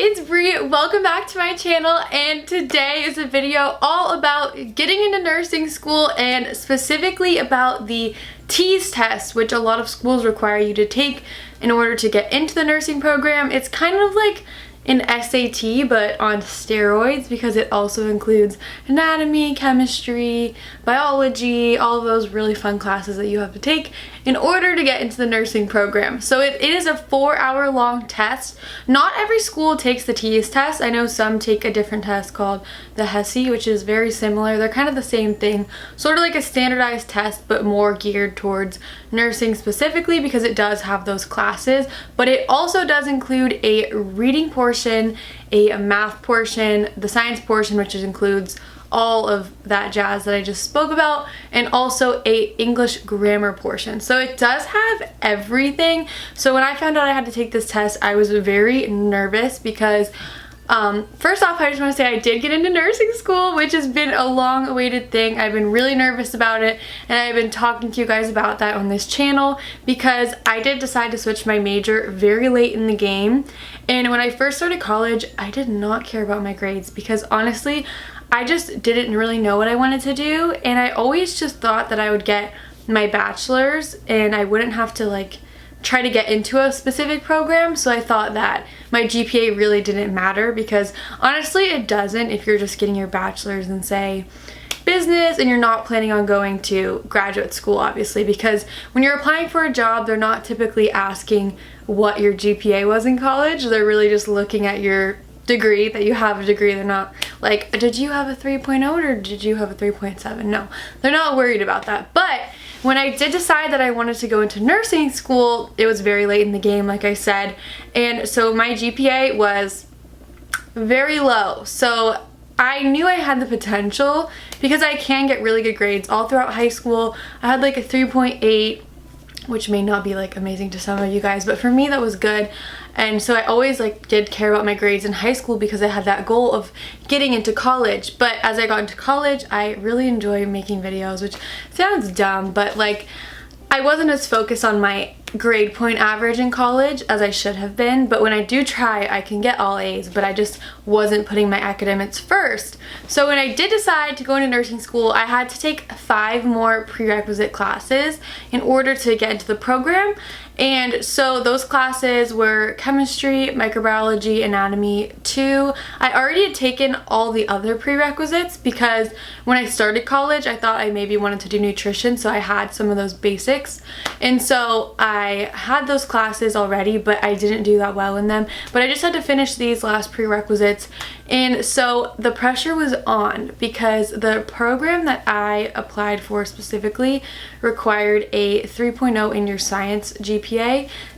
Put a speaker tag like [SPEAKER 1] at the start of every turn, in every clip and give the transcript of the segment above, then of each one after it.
[SPEAKER 1] it's Bree. Welcome back to my channel, and today is a video all about getting into nursing school and specifically about the TEAS test, which a lot of schools require you to take in order to get into the nursing program. It's kind of like an SAT but on steroids because it also includes anatomy, chemistry, biology, all of those really fun classes that you have to take in order to get into the nursing program. So it is a 4-hour long test. Not every school takes the TEAS test. I know some take a different test called the HESI, which is very similar. They're kind of the same thing, sort of like a standardized test but more geared towards nursing specifically because it does have those classes, but it also does include a reading portion, a math portion, the science portion, which includes all of that jazz that I just spoke about, and also a English grammar portion. So it does have everything. So when I found out I had to take this test, I was very nervous because first off, I just want to say I did get into nursing school, which has been a long awaited thing. I've been really nervous about it, and I've been talking to you guys about that on this channel because I did decide to switch my major very late in the game. And when I first started college, I did not care about my grades because honestly, I just didn't really know what I wanted to do, and I always just thought that I would get my bachelor's and I wouldn't have to like try to get into a specific program. So I thought that my GPA really didn't matter because honestly it doesn't if you're just getting your bachelor's in say business and you're not planning on going to graduate school, obviously, because when you're applying for a job they're not typically asking what your GPA was in college. They're really just looking at your degree, that you have a degree. They're not like, did you have a 3.0 or did you have a 3.7? No, they're not worried about that. But when I did decide that I wanted to go into nursing school, it was very late in the game, like I said, and so my GPA was very low. So I knew I had the potential because I can get really good grades all throughout high school. I had like a 3.8, which may not be like amazing to some of you guys, but for me that was good. And so I always like did care about my grades in high school because I had that goal of getting into college. But as I got into college, I really enjoy making videos, which sounds dumb, but like I wasn't as focused on my grade point average in college as I should have been. But when I do try, I can get all A's, but I just wasn't putting my academics first. So when I did decide to go into nursing school, I had to take 5 more prerequisite classes in order to get into the program. And so those classes were chemistry, microbiology, anatomy 2. I already had taken all the other prerequisites because when I started college, I thought I maybe wanted to do nutrition, so I had some of those basics. And so I had those classes already, but I didn't do that well in them. But I just had to finish these last prerequisites. And so the pressure was on because the program that I applied for specifically required a 3.0 in your science GPA.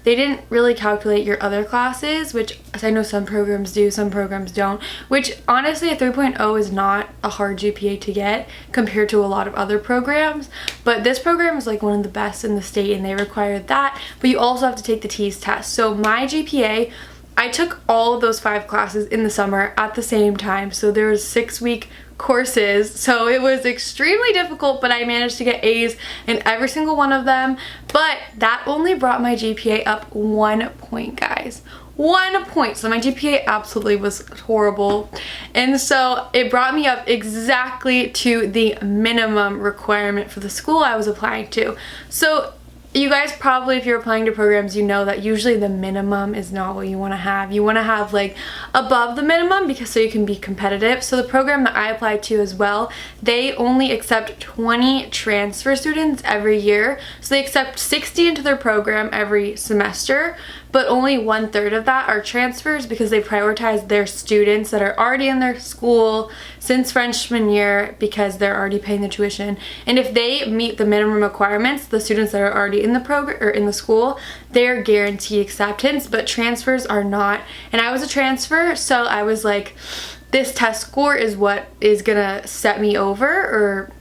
[SPEAKER 1] They didn't really calculate your other classes, which I know some programs do, some programs don't, which honestly a 3.0 is not a hard GPA to get compared to a lot of other programs, but this program is like one of the best in the state and they required that, but you also have to take the TEAS test. So my GPA, I took all of those 5 classes in the summer at the same time, so there was 6-week courses, so it was extremely difficult, but I managed to get A's in every single one of them. But that only brought my GPA up 1 point, guys. 1 point. So my GPA absolutely was horrible, and so it brought me up exactly to the minimum requirement for the school I was applying to. So you guys probably, if you're applying to programs, you know that usually the minimum is not what you want to have. You want to have like above the minimum because so you can be competitive. So the program that I applied to as well, they only accept 20 transfer students every year. So they accept 60 into their program every semester, but only 1/3 of that are transfers because they prioritize their students that are already in their school since freshman year because they're already paying the tuition. And if they meet the minimum requirements, the students that are already in the program or in the school, they're guaranteed acceptance, but transfers are not. And I was a transfer, so I was like, this test score is what is gonna set me over or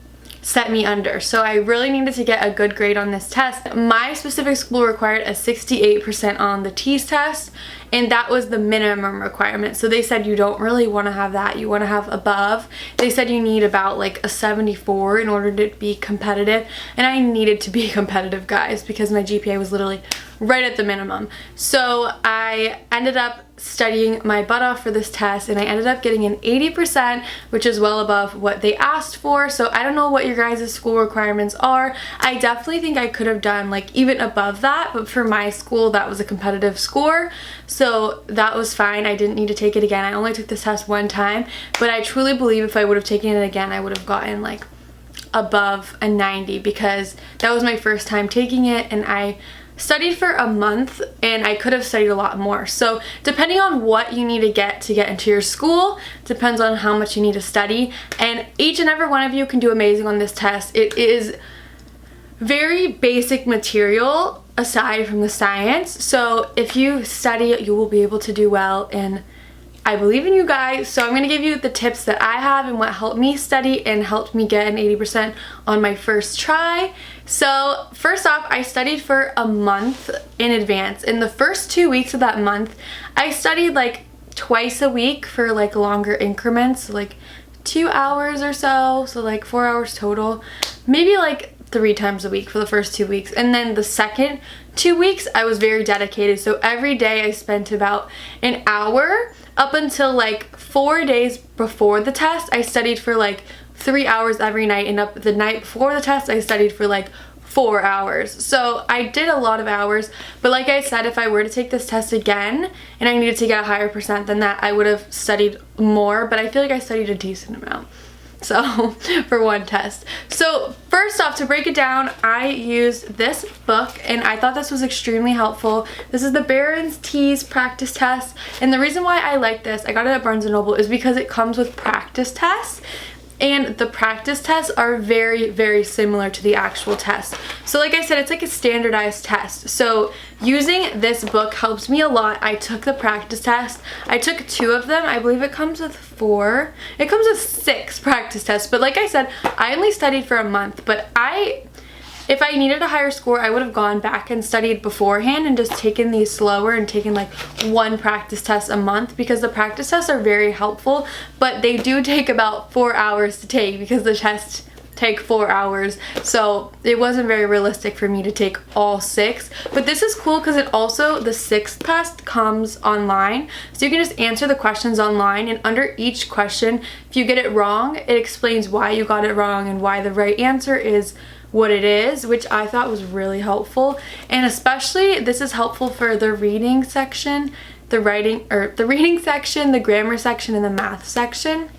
[SPEAKER 1] set me under. So I really needed to get a good grade on this test. My specific school required a 68% on the TEAS test, and that was the minimum requirement. So they said you don't really want to have that, you want to have above. They said you need about like a 74 in order to be competitive, and I needed to be competitive, guys, because my GPA was literally right at the minimum. So I ended up studying my butt off for this test, and I ended up getting an 80%, which is well above what they asked for. So I don't know what your guys' school requirements are. I definitely think I could have done like even above that, but for my school that was a competitive score, so that was fine. I didn't need to take it again. I only took this test one time, but I truly believe if I would have taken it again, I would have gotten like above a 90, because that was my first time taking it, and I studied for a month and I could have studied a lot more. So depending on what you need to get into your school depends on how much you need to study, and each and every one of you can do amazing on this test. It is very basic material aside from the science, so if you study you will be able to do well, and I believe in you guys. So I'm going to give you the tips that I have and what helped me study and helped me get an 80% on my first try. So first off, I studied for a month in advance. In the first 2 weeks of that month, I studied like twice a week for like longer increments, like 2 hours or so, so like 4 hours total, maybe like 3 times a week for the first 2 weeks. And then the second 2 weeks I was very dedicated, so every day I spent about an hour. Up until like 4 days before the test, I studied for like 3 hours every night, and up the night before the test I studied for like 4 hours. So I did a lot of hours, but like I said, if I were to take this test again and I needed to get a higher percent than that, I would have studied more, but I feel like I studied a decent amount, so for one test. So first off, to break it down, I used this book, and I thought this was extremely helpful. This is the Barron's TEAS practice test, and the reason why I like this, I got it at Barnes & Noble, is because it comes with practice tests. And the practice tests are very, very similar to the actual test. So like I said, it's like a standardized test. So using this book helps me a lot. I took the practice test. I took 2 of them. I believe it comes with 4. It comes with 6 practice tests. But like I said, I only studied for a month. But if I needed a higher score, I would have gone back and studied beforehand and just taken these slower and taken like 1 practice test a month, because the practice tests are very helpful, but they do take about 4 hours to take because the tests take 4 hours. So it wasn't very realistic for me to take all 6. But this is cool because it also, the 6th test comes online. So you can just answer the questions online, and under each question, if you get it wrong, it explains why you got it wrong and why the right answer is what it is, which I thought was really helpful. And especially this is helpful for the reading section, the reading section, the grammar section, and the math section,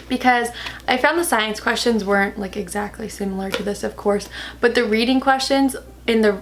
[SPEAKER 1] because I found the science questions weren't like exactly similar to this, of course, but the reading questions in the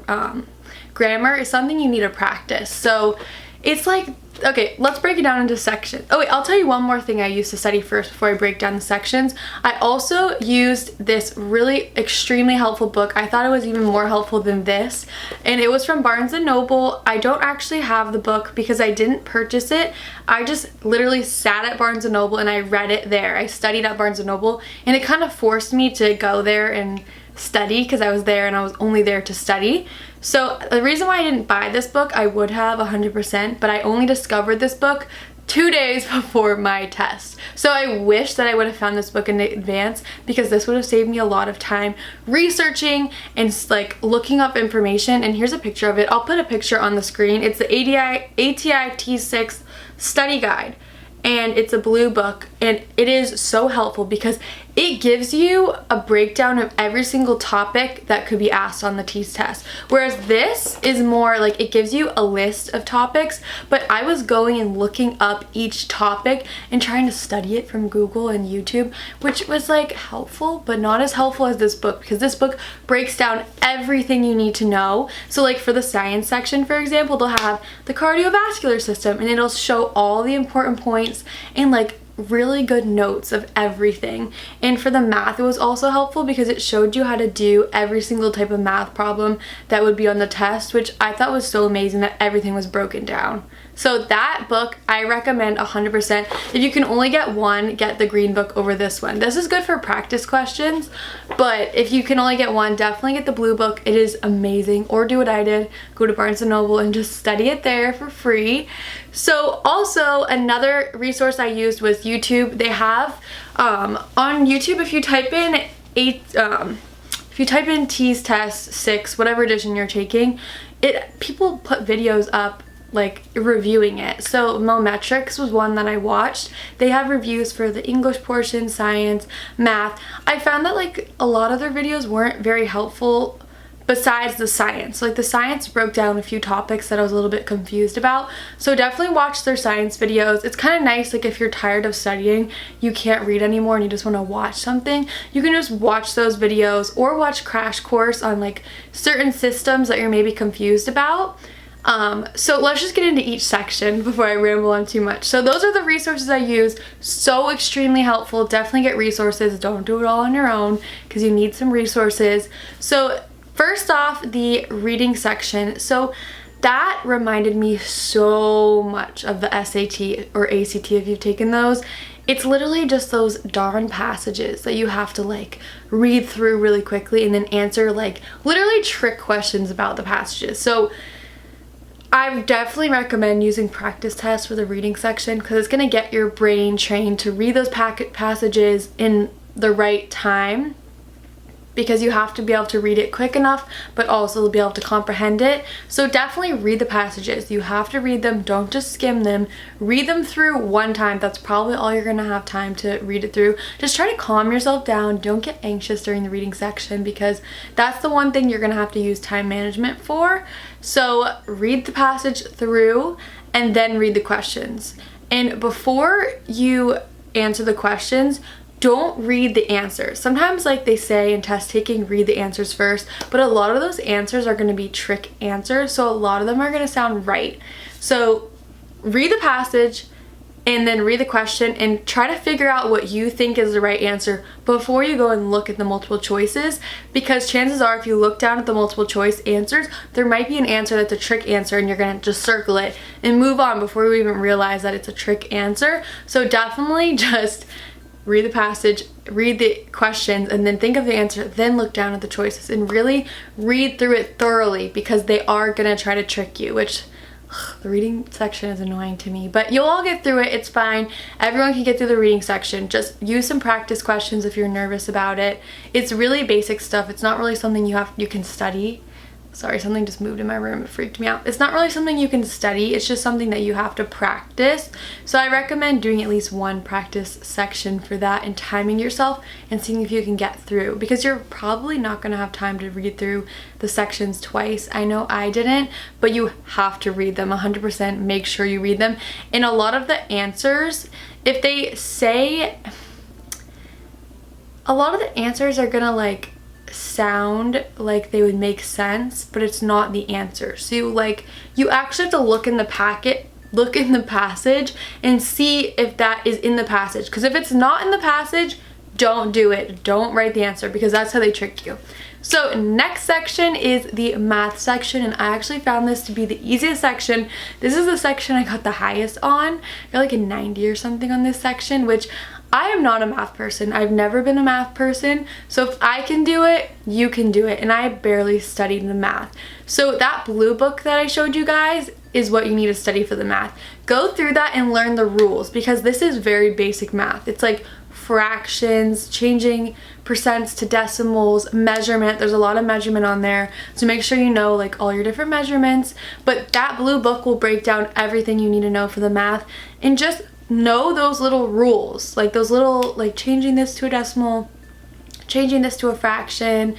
[SPEAKER 1] grammar is something you need to practice. So it's like, okay, let's break it down into sections. Oh wait, I'll tell you one more thing I used to study first before I break down the sections. I also used this really extremely helpful book. I thought it was even more helpful than this, and it was from Barnes & Noble. I don't actually have the book because I didn't purchase it. I just literally sat at Barnes & Noble and I read it there. I studied at Barnes & Noble, and it kind of forced me to go there and study because I was there and I was only there to study. So the reason why I didn't buy this book, I would have 100%, but I only discovered this book 2 days before my test. So I wish that I would have found this book in advance, because this would have saved me a lot of time researching and like looking up information. And here's a picture of it. I'll put a picture on the screen. It's the ATI T6 study guide, and it's a blue book, and it is so helpful because it gives you a breakdown of every single topic that could be asked on the TEAS test. Whereas this is more like it gives you a list of topics, but I was going and looking up each topic and trying to study it from Google and YouTube, which was like helpful, but not as helpful as this book, because this book breaks down everything you need to know. So like for the science section, for example, they'll have the cardiovascular system, and it'll show all the important points and like really good notes of everything. And for the math, it was also helpful because it showed you how to do every single type of math problem that would be on the test, which I thought was so amazing that everything was broken down. So that book I recommend 100%. If you can only get one, get the green book over this one. This is good for practice questions, but if you can only get one, definitely get the blue book. It is amazing. Or do what I did, go to Barnes & Noble and just study it there for free. So also another resource I used was YouTube. They have on YouTube, if you type in TEAS test 6, whatever edition you're taking, people put videos up like reviewing it. So Mometrics was one that I watched. They have reviews for the English portion, science, math. I found that like a lot of their videos weren't very helpful besides the science. Like the science broke down a few topics that I was a little bit confused about. So definitely watch their science videos. It's kind of nice, like if you're tired of studying, you can't read anymore and you just want to watch something, you can just watch those videos or watch Crash Course on like certain systems that you're maybe confused about. So let's just get into each section before I ramble on too much. So those are the resources I use. So extremely helpful. Definitely get resources. Don't do it all on your own because you need some resources. So first off, the reading section. So that reminded me so much of the SAT or ACT if you've taken those. It's literally just those darn passages that you have to like read through really quickly and then answer like literally trick questions about the passages. So I definitely recommend using practice tests for the reading section because it's going to get your brain trained to read those passages in the right time, because you have to be able to read it quick enough but also be able to comprehend it. So definitely read the passages. You have to read them. Don't just skim them. Read them through one time. That's probably all you're gonna have time to read it through. Just try to calm yourself down. Don't get anxious during the reading section because that's the one thing you're gonna have to use time management for. So read the passage through and then read the questions. And before you answer the questions, don't read the answers. Sometimes like they say in test taking, read the answers first, but a lot of those answers are going to be trick answers, so a lot of them are going to sound right. So read the passage and then read the question and try to figure out what you think is the right answer before you go and look at the multiple choices, because chances are if you look down at the multiple choice answers, there might be an answer that's a trick answer and you're going to just circle it and move on before you even realize that it's a trick answer. So definitely just read the passage, read the questions, and then think of the answer, then look down at the choices and really read through it thoroughly, because they are gonna try to trick you, which the reading section is annoying to me, but you'll all get through it. It's fine. Everyone can get through the reading section. Just use some practice questions if you're nervous about it. It's really basic stuff. It's not really something you can study. Sorry, something just moved in my room. It freaked me out. It's not really something you can study. It's just something that you have to practice. So I recommend doing at least one practice section for that and timing yourself and seeing if you can get through, because you're probably not going to have time to read through the sections twice. I know I didn't, but you have to read them 100%. Make sure you read them. And a lot of the answers, if they say, a lot of the answers are going to like sound like they would make sense, but it's not the answer. So you actually have to look in the passage and see if that is in the passage, because if it's not in the passage, don't do it. Don't write the answer, because that's how they trick you. So next section is the math section, and I actually found this to be the easiest section. This is the section I got the highest on. I got like a 90 or something on this section, which I am not a math person. I've never been a math person. So if I can do it, you can do it. And I barely studied the math. So that blue book that I showed you guys is what you need to study for the math. Go through that and learn the rules, because this is very basic math. It's like fractions, changing percents to decimals, measurement. There's a lot of measurement on there. So make sure you know like all your different measurements. But that blue book will break down everything you need to know for the math, and just know those little rules, like those little, like changing this to a decimal, changing this to a fraction,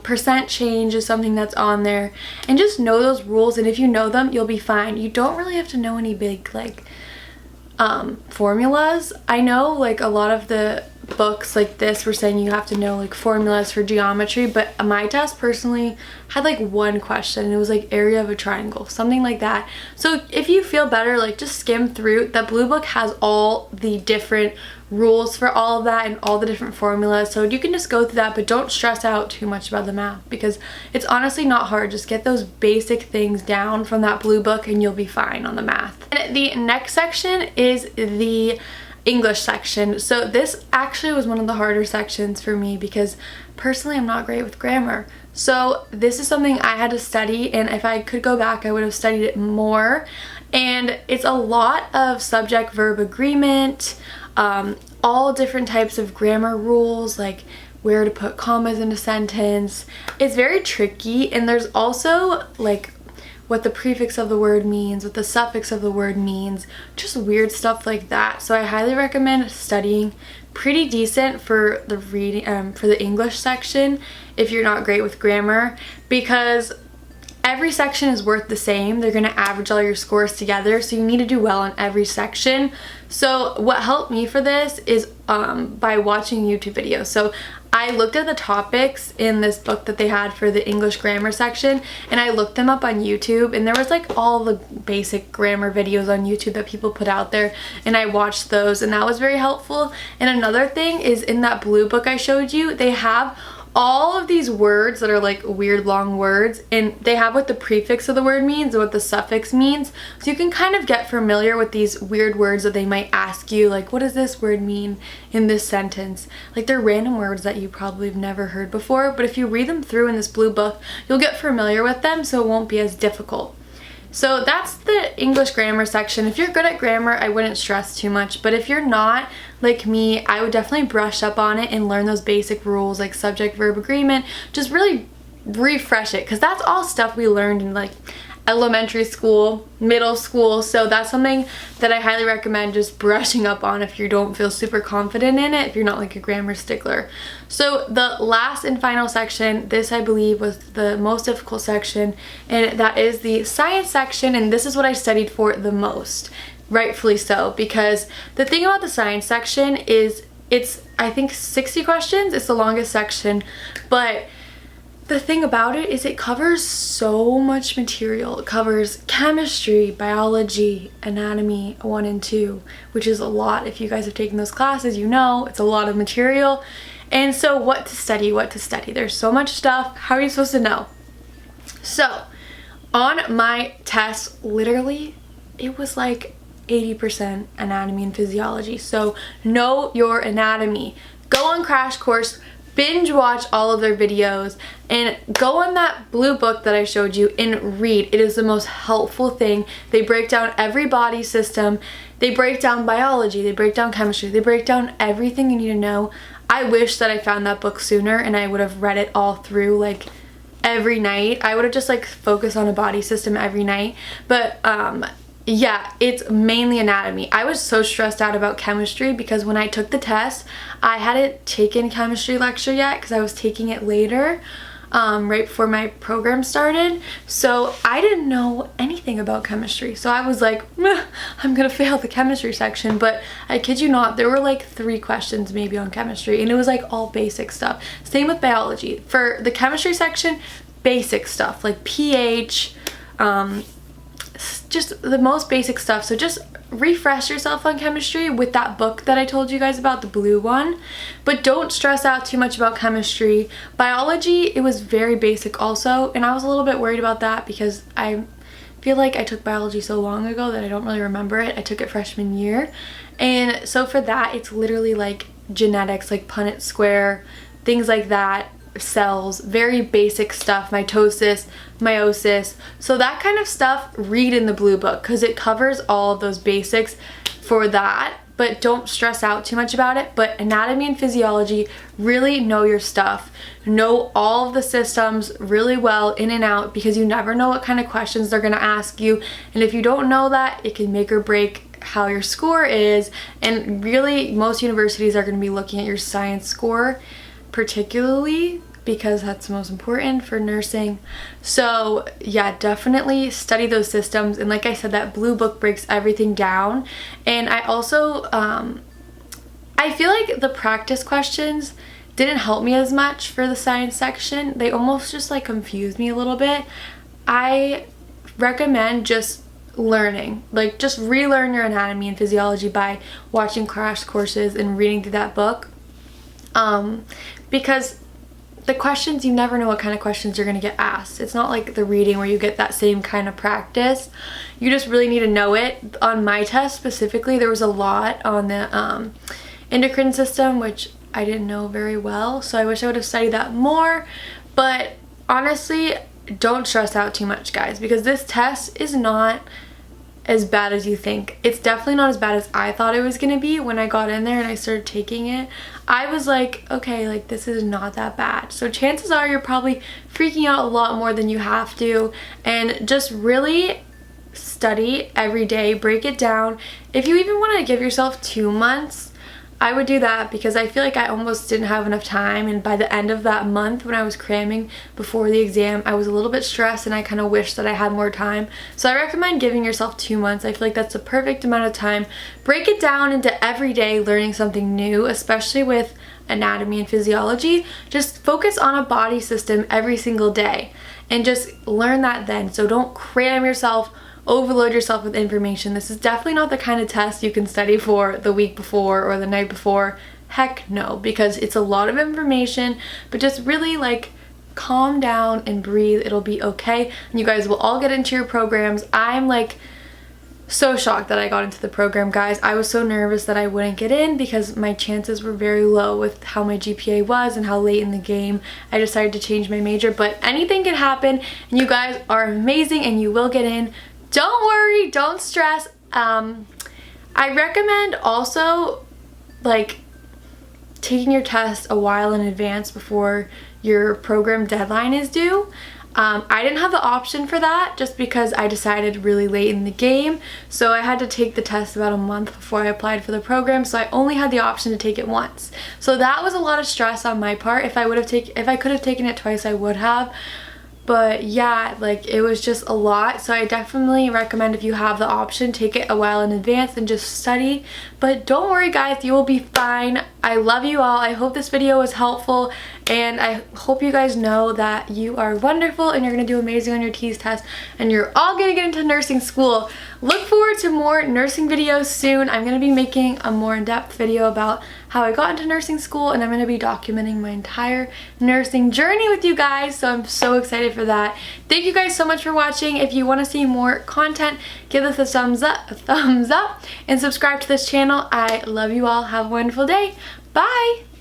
[SPEAKER 1] percent change is something that's on there, and just know those rules. And if you know them, you'll be fine. You don't really have to know any big like formulas. I know like a lot of the books like this were saying you have to know like formulas for geometry, but my test personally had like one question, and it was like area of a triangle, something like that. So if you feel better, like just skim through. That blue book has all the different rules for all of that and all the different formulas, so you can just go through that, but don't stress out too much about the math, because it's honestly not hard. Just get those basic things down from that blue book and you'll be fine on the math. And the next section is the English section. So this actually was one of the harder sections for me, because personally I'm not great with grammar. So this is something I had to study, and if I could go back I would have studied it more. And it's a lot of subject verb agreement, all different types of grammar rules, like where to put commas in a sentence. It's very tricky, and there's also like what the prefix of the word means, what the suffix of the word means, just weird stuff like that. So I highly recommend studying pretty decent for the reading, for the English section if you're not great with grammar, because every section is worth the same. They're going to average all your scores together, so you need to do well in every section. So what helped me for this is by watching YouTube videos. So I looked at the topics in this book that they had for the English grammar section, and I looked them up on YouTube, and there was like all the basic grammar videos on YouTube that people put out there, and I watched those, and that was very helpful. And another thing is, in that blue book I showed you, they have all of these words that are like weird long words, and they have what the prefix of the word means and what the suffix means, so you can kind of get familiar with these weird words that they might ask you, like, what does this word mean in this sentence? Like, they're random words that you probably have never heard before, but if you read them through in this blue book, you'll get familiar with them, so it won't be as difficult. So that's the English grammar section. If you're good at grammar, I wouldn't stress too much, but if you're not, like me, I would definitely brush up on it and learn those basic rules like subject, verb, agreement. Just really refresh it, because that's all stuff we learned in like elementary school, middle school, so that's something that I highly recommend just brushing up on if you don't feel super confident in it, if you're not like a grammar stickler. So the last and final section, this I believe was the most difficult section, and that is the science section, and this is what I studied for the most. Rightfully so, because the thing about the science section is it's, I think, 60 questions. It's the longest section, but the thing about it is it covers so much material. It covers chemistry, biology, anatomy 1 and 2, which is a lot. If you guys have taken those classes, you know it's a lot of material. And so what to study, what to study. There's so much stuff. How are you supposed to know? So on my test, literally, it was like 80% anatomy and physiology. So know your anatomy. Go on Crash Course, binge watch all of their videos, and go on that blue book that I showed you and read. It is the most helpful thing. They break down every body system. They break down biology. They break down chemistry. They break down everything you need to know. I wish that I found that book sooner and I would have read it all through like every night. I would have just like focused on a body system every night. But yeah, it's mainly anatomy. I was so stressed out about chemistry because when I took the test, I hadn't taken chemistry lecture yet because I was taking it later, right before my program started. So I didn't know anything about chemistry. So I was like, I'm gonna fail the chemistry section. But I kid you not, there were like 3 questions maybe on chemistry, and it was like all basic stuff. Same with biology. For the chemistry section, basic stuff like pH, just the most basic stuff. So just refresh yourself on chemistry with that book that I told you guys about, the blue one, but don't stress out too much about chemistry. Biology, it was very basic also, and I was a little bit worried about that because I feel like I took biology so long ago that I don't really remember it. I took it freshman year, and so for that, it's literally like genetics, like Punnett square, things like that, cells, very basic stuff, mitosis, meiosis. So that kind of stuff, read in the blue book because it covers all of those basics for that, but don't stress out too much about it. But anatomy and physiology, really know your stuff. Know all of the systems really well in and out, because you never know what kind of questions they're going to ask you, and if you don't know that, it can make or break how your score is. And really, most universities are going to be looking at your science score particularly, because that's the most important for nursing. So yeah, definitely study those systems, and like I said, that blue book breaks everything down. And I also I feel like the practice questions didn't help me as much for the science section. They almost just like confused me a little bit. I recommend just learning, like just relearn your anatomy and physiology by watching Crash Courses and reading through that book, because the questions, you never know what kind of questions you're going to get asked. It's not like the reading where you get that same kind of practice. You just really need to know it. On my test specifically, there was a lot on the endocrine system, which I didn't know very well, so I wish I would have studied that more. But honestly, don't stress out too much, guys, because this test is not as bad as you think. It's definitely not as bad as I thought it was gonna be. When I got in there and I started taking it, I was like, okay, like this is not that bad. So chances are you're probably freaking out a lot more than you have to, and just really study every day, break it down. If you even want to give yourself 2 months, I would do that, because I feel like I almost didn't have enough time, and by the end of that month when I was cramming before the exam, I was a little bit stressed and I kind of wished that I had more time. So I recommend giving yourself 2 months. I feel like that's the perfect amount of time. Break it down into every day learning something new, especially with anatomy and physiology. Just focus on a body system every single day and just learn that then. So don't cram yourself, overload yourself with information. This is definitely not the kind of test you can study for the week before or the night before. Heck no, because it's a lot of information, but just really like calm down and breathe. It'll be okay, and you guys will all get into your programs. I'm like so shocked that I got into the program, guys. I was so nervous that I wouldn't get in because my chances were very low with how my GPA was and how late in the game I decided to change my major. But anything can happen, and you guys are amazing and you will get in. Don't worry, don't stress. I recommend also like taking your test a while in advance before your program deadline is due. I didn't have the option for that just because I decided really late in the game, so I had to take the test about a month before I applied for the program, so I only had the option to take it once. So that was a lot of stress on my part. If I could have taken it twice, I would have. But yeah, like it was just a lot. So I definitely recommend, if you have the option, take it a while in advance and just study. But don't worry guys, you will be fine. I love you all. I hope this video was helpful, and I hope you guys know that you are wonderful and you're gonna do amazing on your TEAS test, and you're all gonna get into nursing school. Look forward to more nursing videos soon. I'm gonna be making a more in-depth video about how I got into nursing school, and I'm gonna be documenting my entire nursing journey with you guys, so I'm so excited for that. Thank you guys so much for watching. If you want to see more content, give this a thumbs up, and subscribe to this channel. I love you all. Have a wonderful day. Bye!